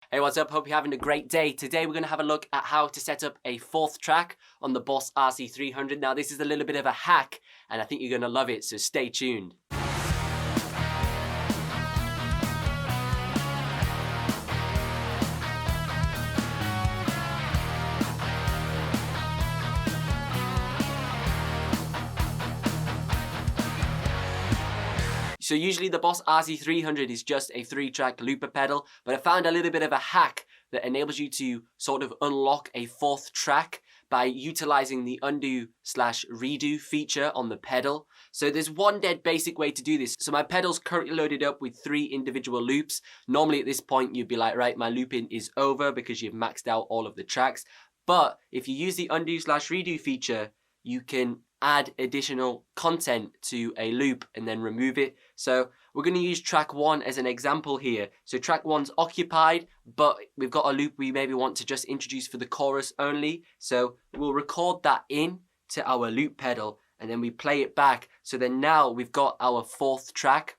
Hey, what's up? Hope you're having a great day. Today we're going to have a look at how to set up a fourth track on the Boss RC-300. Now this is a little bit of a hack and I think you're going to love it, so stay tuned. So usually the Boss RC-300 is just a 3-track looper pedal, but I found a little bit of a hack that enables you to sort of unlock a fourth track by utilizing the undo/redo feature on the pedal. So there's one dead basic way to do this. So my pedal's currently loaded up with 3 individual loops. Normally at this point you'd be like, right, my looping is over because you've maxed out all of the tracks. But if you use the undo/redo feature, you can add additional content to a loop and then remove it. So we're going to use track 1 as an example here. So track 1's occupied, but we've got a loop we maybe want to just introduce for the chorus only. So we'll record that in to our loop pedal and then we play it back. So then now we've got our fourth track.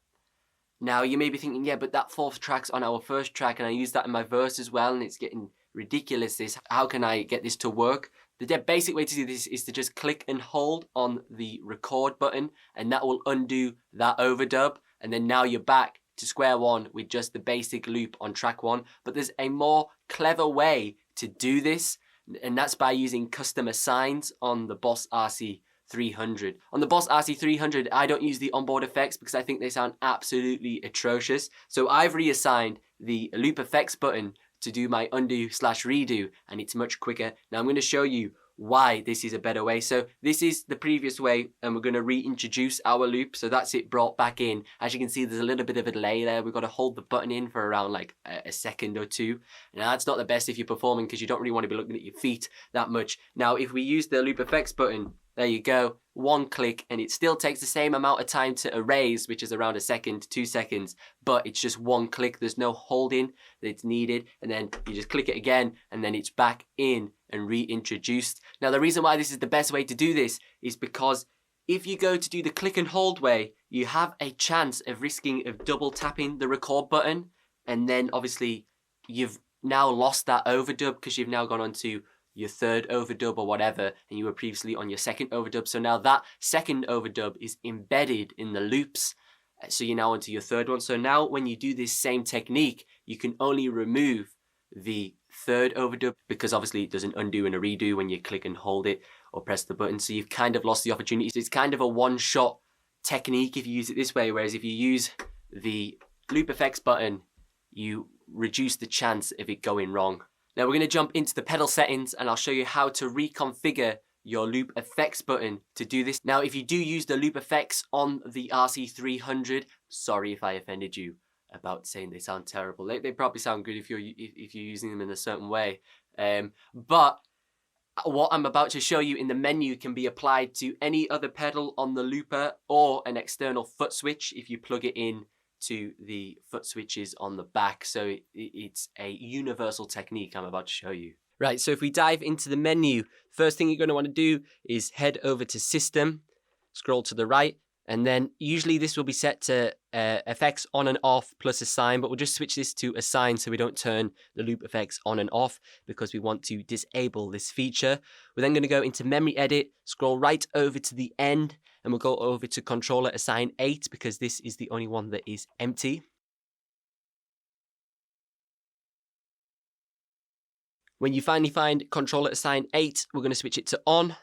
Now you may be thinking, yeah, but that fourth track's on our first track and I use that in my verse as well and it's getting ridiculous. How can I get this to work? The dead basic way to do this is to just click and hold on the record button and that will undo that overdub, and then now you're back to square one with just the basic loop on track 1. But there's a more clever way to do this, and that's by using custom assigns on the Boss RC-300. On the Boss RC-300 I don't use the onboard effects because I think they sound absolutely atrocious. So I've reassigned the loop effects button to do my undo/redo and it's much quicker. Now I'm going to show you why this is a better way. So this is the previous way and we're going to reintroduce our loop. So that's it brought back in. As you can see, there's a little bit of a delay there. We've got to hold the button in for around like a second or two. Now that's not the best if you're performing because you don't really want to be looking at your feet that much. Now if we use the loop effects button, there you go, 1 click, and it still takes the same amount of time to erase, which is around a second, 2 seconds, but it's just 1 click. There's no holding that's needed, and then you just click it again, and then it's back in and reintroduced. Now the reason why this is the best way to do this is because if you go to do the click and hold way, you have a chance of risking of double tapping the record button, and then obviously you've now lost that overdub because you've now gone on to your third overdub or whatever, and you were previously on your second overdub. So now that second overdub is embedded in the loops, so you're now onto your third one. So now when you do this same technique, you can only remove the third overdub because obviously it doesn't undo and a redo when you click and hold it or press the button. So you've kind of lost the opportunity. So it's kind of a one-shot technique if you use it this way, whereas if you use the loop effects button, you reduce the chance of it going wrong. Now we're going to jump into the pedal settings and I'll show you how to reconfigure your loop effects button to do this. Now if you do use the loop effects on the RC-300, sorry if I offended you about saying they sound terrible. They probably sound good if you're using them in a certain way. But what I'm about to show you in the menu can be applied to any other pedal on the looper or an external foot switch if you plug it in to the foot switches on the back. So it's a universal technique I'm about to show you. Right, so if we dive into the menu, first thing you're going to want to do is head over to System, scroll to the right, and then usually this will be set to effects on and off plus assign, but we'll just switch this to assign so we don't turn the loop effects on and off because we want to disable this feature. We're then going to go into memory edit, scroll right over to the end, and we'll go over to controller assign 8 because this is the only one that is empty. When you finally find controller assign 8, we're going to switch it to on.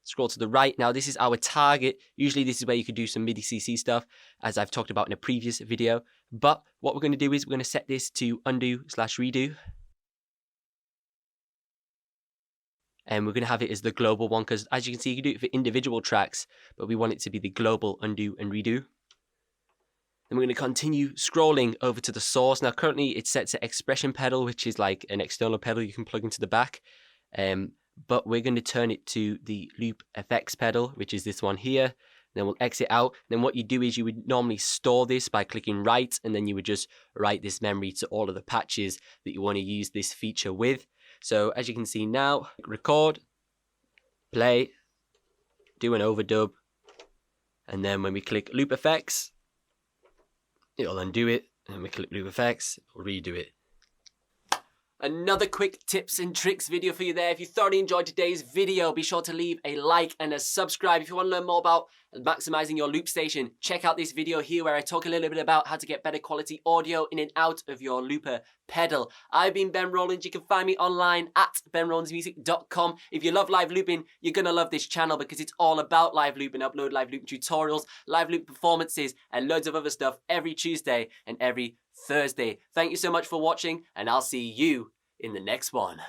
Scroll to the right. Now this is our target. Usually this is where you could do some MIDI CC stuff, as I've talked about in a previous video. But what we're going to do is we're going to set this to undo/redo. And we're going to have it as the global one because as you can see, you can do it for individual tracks, but we want it to be the global undo and redo. Then we're going to continue scrolling over to the source. Now currently it's set to expression pedal, which is like an external pedal you can plug into the back. But we're going to turn it to the loop effects pedal, which is this one here. Then we'll exit out. Then what you do is you would normally store this by clicking right, and then you would just write this memory to all of the patches that you want to use this feature with. So as you can see now, record, play, do an overdub, and then when we click loop effects, it'll undo it, and we click loop effects, it'll redo it. Another quick tips and tricks video for you there. If you thoroughly enjoyed today's video, be sure to leave a like and a subscribe. If you want to learn more about maximizing your loop station, check out this video here where I talk a little bit about how to get better quality audio in and out of your looper pedal. I've been Ben Rowlands. You can find me online at benrowlandsmusic.com. If you love live looping, you're going to love this channel because it's all about live looping. Upload live loop tutorials, live loop performances, and loads of other stuff every Tuesday and every Thursday. Thank you so much for watching, and I'll see you in the next one.